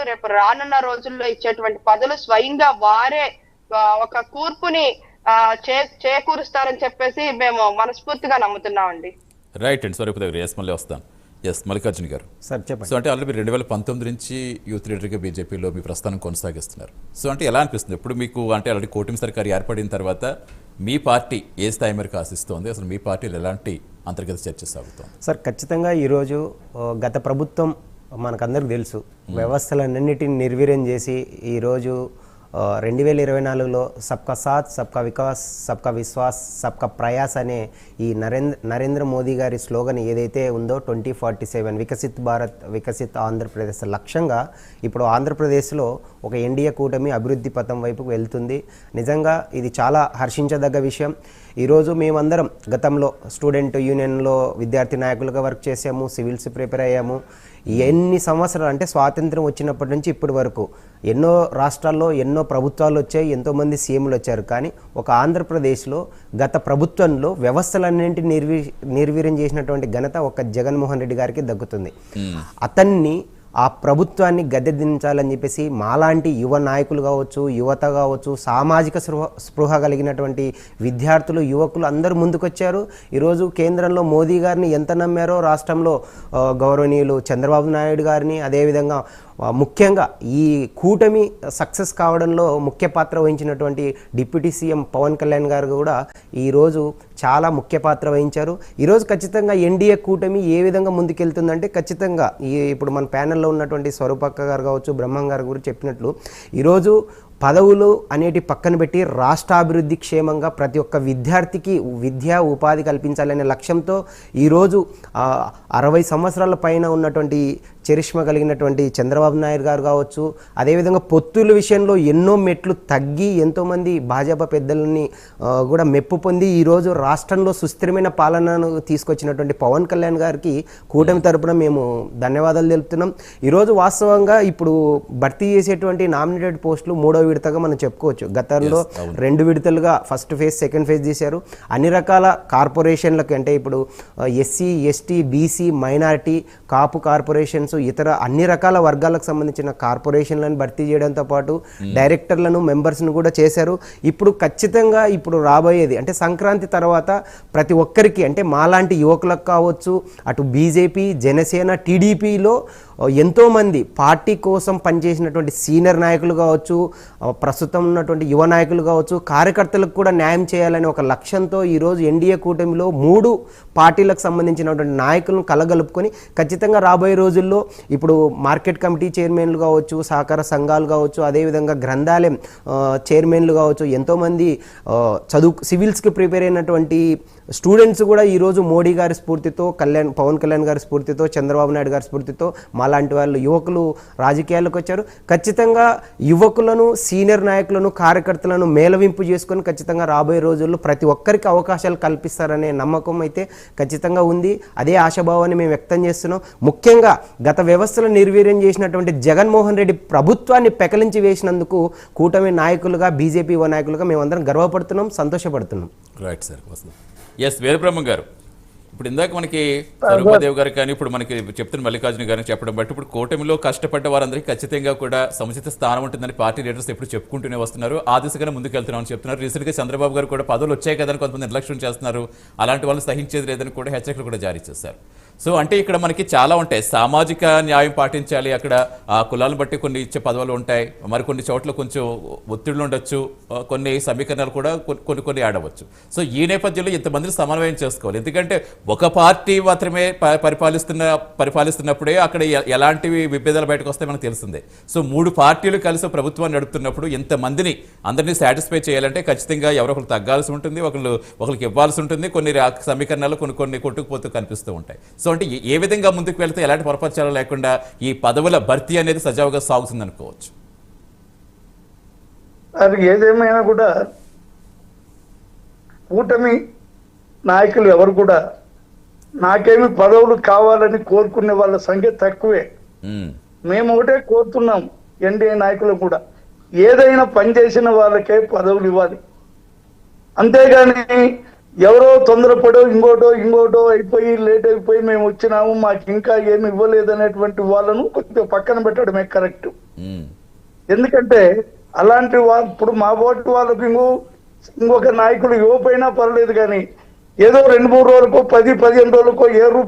రేపు రానున్న రోజుల్లో ఇచ్చేటువంటి పదవులు స్వయంగా వారే ఒక కూర్పుని చేకూరుస్తారని చెప్పేసి మేము మనస్ఫూర్తిగా నమ్ముతున్నామండి. రైట్ అండి. స్వరూప దగ్గర మళ్ళీ వస్తాను. మల్లికార్జున గారు సార్ చెప్పండి. సో అంటే ఆల్రెడీ 2019 నుంచి యూత్ లీడర్గా బీజేపీలో మీ ప్రస్థానం కొనసాగిస్తున్నారు. సో అంటే ఎలా అనిపిస్తుంది ఇప్పుడు మీకు? అంటే ఆల్రెడీ కూటమి సర్కారు ఏర్పడిన తర్వాత మీ పార్టీ ఏ స్థాయి మేరకు ఆశిస్తోంది? అసలు మీ పార్టీలో ఎలాంటి అంతర్గత చర్చ సాగుతోంది? సార్ ఖచ్చితంగా ఈరోజు గత ప్రభుత్వం మనకందరికి తెలుసు, వ్యవస్థలన్నింటినీ నిర్వీర్యం చేసి ఈరోజు 2024లో సబ్కా సాత్, సబ్కా వికాస్, సబ్కా విశ్వాస్, సబ్కా ప్రయాస్ అనే ఈ నరేంద్ర మోదీ గారి స్లోగన్ ఏదైతే ఉందో 2047 వికసిత్ భారత్ వికసిత్ ఆంధ్రప్రదేశ్ లక్ష్యంగా ఇప్పుడు ఆంధ్రప్రదేశ్లో ఒక ఎన్డీఏ కూటమి అభివృద్ధి పథం వైపుకు వెళ్తుంది. నిజంగా ఇది చాలా హర్షించదగ్గ విషయం. ఈరోజు మేమందరం గతంలో స్టూడెంట్ యూనియన్లో విద్యార్థి నాయకులుగా వర్క్ చేసాము, సివిల్స్ ప్రిపేర్ అయ్యాము. ఎన్ని సంవత్సరాలు అంటే స్వాతంత్రం వచ్చినప్పటి నుంచి ఇప్పటి వరకు ఎన్నో రాష్ట్రాల్లో ఎన్నో ప్రభుత్వాలు వచ్చాయి, ఎంతోమంది సీఎంలు వచ్చారు. కానీ ఒక ఆంధ్రప్రదేశ్లో గత ప్రభుత్వంలో వ్యవస్థలన్నింటినీ నిర్వీర్యం చేసినటువంటి ఘనత ఒక జగన్మోహన్ రెడ్డి గారికి దక్కుతుంది. అతన్ని ఆ ప్రభుత్వాన్ని గద్దెదించాలని చెప్పేసి మాలాంటి యువ నాయకులు కావచ్చు, యువత కావచ్చు, సామాజిక స్పృహ కలిగినటువంటి విద్యార్థులు, యువకులు అందరూ ముందుకొచ్చారు. ఈరోజు కేంద్రంలో మోదీ గారిని ఎంత నమ్మారో రాష్ట్రంలో గౌరవనీయులు చంద్రబాబు నాయుడు గారిని, అదేవిధంగా ముఖ్యంగా ఈ కూటమి సక్సెస్ కావడంలో ముఖ్య పాత్ర వహించినటువంటి డిప్యూటీ సీఎం పవన్ కళ్యాణ్ గారు కూడా ఈరోజు చాలా ముఖ్య పాత్ర వహించారు. ఈరోజు ఖచ్చితంగా ఎన్డీఏ కూటమి ఏ విధంగా ముందుకెళ్తుందంటే ఖచ్చితంగా ఇప్పుడు మన ప్యానెల్లో ఉన్నటువంటి స్వరూపక్క గారు కావచ్చు, బ్రహ్మం గారు గురించి చెప్పినట్లు ఈరోజు పదవులు అనేటి పక్కన పెట్టి రాష్ట్రాభివృద్ధి క్షేమంగా ప్రతి ఒక్క విద్యార్థికి విద్యా ఉపాధి కల్పించాలనే లక్ష్యంతో ఈరోజు 60 సంవత్సరాల పైన ఉన్నటువంటి చరిష్మ కలిగినటువంటి చంద్రబాబు నాయుడు గారు కావచ్చు, అదేవిధంగా పొత్తుల విషయంలో ఎన్నో మెట్లు తగ్గి ఎంతోమంది భాజపా పెద్దలని కూడా మెప్పు పొంది ఈరోజు రాష్ట్రంలో సుస్థిరమైన పాలనను తీసుకొచ్చినటువంటి పవన్ కళ్యాణ్ గారికి కూటమి తరపున మేము ధన్యవాదాలు తెలుపుతున్నాం. ఈరోజు వాస్తవంగా ఇప్పుడు భర్తీ చేసేటువంటి నామినేటెడ్ పోస్టులు 3వ విడతగా మనం చెప్పుకోవచ్చు. గతంలో 2 విడతలుగా ఫస్ట్ ఫేజ్, సెకండ్ ఫేజ్ చేశారు. అన్ని రకాల కార్పొరేషన్లకు అంటే ఇప్పుడు ఎస్సీ, ఎస్టీ, బీసీ, మైనారిటీ, కాపు కార్పొరేషన్స్, ఇతర అన్ని రకాల వర్గాలకు సంబంధించిన కార్పొరేషన్లను భర్తీ చేయడంతో పాటు డైరెక్టర్లను, మెంబర్స్ను కూడా చేశారు. ఇప్పుడు ఖచ్చితంగా ఇప్పుడు రాబోయేది అంటే సంక్రాంతి తర్వాత ప్రతి ఒక్కరికి అంటే మాలాంటి యువకులకు కావచ్చు, అటు బీజేపీ, జనసేన, టీడీపీలో ఎంతోమంది పార్టీ కోసం పనిచేసినటువంటి సీనియర్ నాయకులు కావచ్చు, ప్రస్తుతం ఉన్నటువంటి యువ నాయకులు కావచ్చు, కార్యకర్తలకు కూడా న్యాయం చేయాలనే ఒక లక్ష్యంతో ఈరోజు ఎన్డీఏ కూటమిలో 3 పార్టీలకు సంబంధించినటువంటి నాయకులను కలగలుపుకొని ఖచ్చితంగా రాబోయే రోజుల్లో ఇప్పుడు మార్కెట్ కమిటీ చైర్మన్లు కావచ్చు, సహకార సంఘాలు కావచ్చు, అదేవిధంగా గ్రంథాలయం చైర్మన్లు కావచ్చు, ఎంతోమంది సివిల్స్కి ప్రిపేర్ అయినటువంటి స్టూడెంట్స్ కూడా ఈరోజు మోడీ గారి స్ఫూర్తితో, పవన్ కళ్యాణ్ గారి స్ఫూర్తితో, చంద్రబాబు నాయుడు గారి స్ఫూర్తితో మాలాంటి వాళ్ళు యువకులు రాజకీయాల్లోకి వచ్చారు. ఖచ్చితంగా యువకులను, సీనియర్ నాయకులను, కార్యకర్తలను మేళవింపు చేసుకొని ఖచ్చితంగా రాబోయే రోజుల్లో ప్రతి ఒక్కరికి అవకాశాలు కల్పిస్తారనే నమ్మకం అయితే ఖచ్చితంగా ఉంది. అదే ఆశాభావాన్ని మేము వ్యక్తం చేస్తున్నాం. ముఖ్యంగా గత వ్యవస్థలు నిర్వీర్యం చేసినటువంటి జగన్మోహన్ రెడ్డి ప్రభుత్వాన్ని పెకలించి వేసినందుకు కూటమి నాయకులుగా, బీజేపీ నాయకులుగా మేమందరం గర్వపడుతున్నాం, సంతోషపడుతున్నాం. Right sir. వీరబ్రహ్మం గారు, ఇప్పుడు ఇందాక మనకి స్వరూపదేవ్ గారు కానీ ఇప్పుడు మనకి చెప్తున్న మల్లికార్జున గారిని చెప్పడం బట్టి ఇప్పుడు కూటమిలో కష్టపడ్డ వారందరికీ ఖచ్చితంగా కూడా సముచిత స్థానం ఉంటుందని పార్టీ లీడర్స్ ఎప్పుడు చెప్పుకుంటూనే వస్తున్నారు. ఆ దిశగానే ముందుకెళ్తున్నామని చెప్తున్నారు. రీసెంట్గా చంద్రబాబు గారు కూడా పదవులు వచ్చాయి కదని కొంతమంది నిర్లక్ష్యం చేస్తున్నారు, అలాంటి వాళ్ళు సహించేది లేదని కూడా హెచ్చరికలు కూడా జారీ చేశారు. సో అంటే ఇక్కడ మనకి చాలా ఉంటాయి. సామాజిక న్యాయం పాటించాలి, అక్కడ ఆ కులాలను బట్టి కొన్ని ఇచ్చే పదవులు ఉంటాయి, మరికొన్ని చోట్ల కొంచెం ఒత్తిళ్లు ఉండొచ్చు, కొన్ని సమీకరణాలు కూడా కొన్ని ఆడవచ్చు. సో ఈ నేపథ్యంలో ఇంతమందిని సమన్వయం చేసుకోవాలి. ఎందుకంటే ఒక పార్టీ మాత్రమే పరిపాలిస్తున్నప్పుడే అక్కడ ఎలాంటి విభేదాలు బయటకు వస్తాయి మనకు తెలిసిందే. సో 3 పార్టీలు కలిసి ప్రభుత్వాన్ని నడుపుతున్నప్పుడు ఇంతమందిని అందరినీ సాటిస్ఫై చేయాలంటే ఖచ్చితంగా ఎవరొకరు తగ్గాల్సి ఉంటుంది, ఒకరికి ఇవ్వాల్సి ఉంటుంది, కొన్ని సమీకరణాలు కొన్ని కొట్టుకుపోతూ కనిపిస్తూ ఉంటాయి. సో అంటే ఏ విధంగా ముందుకు వెళ్తే ఎలాంటి పొరపచారాలు లేకుండా ఈ పదవుల భర్తీ అనేది సజావుగా సాగుతుంది అనుకోవచ్చు? అది ఏదేమైనా కూడా కూటమి నాయకులు ఎవరు కూడా నాకేమి పదవులు కావాలని కోరుకునే వాళ్ళ సంఖ్య తక్కువే. మేము ఒకటే కోరుతున్నాం, ఎన్డీఏ నాయకులు కూడా ఏదైనా పనిచేసిన వాళ్ళకే పదవులు ఇవ్వాలి. అంతేగాని ఎవరో తొందరపడో ఇంకోటో అయిపోయి లేట్ అయిపోయి మేము వచ్చినాము మాకు ఇంకా ఏమి ఇవ్వలేదు అనేటువంటి వాళ్ళను కొంచెం పక్కన పెట్టడమే కరెక్ట్. ఉమ్. ఎందుకంటే అలాంటి వాళ్ళు ఇప్పుడు మా ఓటు వాళ్ళకు ఇంకొక నాయకుడు ఇవ్వకపోయినా పర్లేదు, కానీ ఏదో 2-3 రోజులకో 10-15 రోజులకో ఏ రూపాయి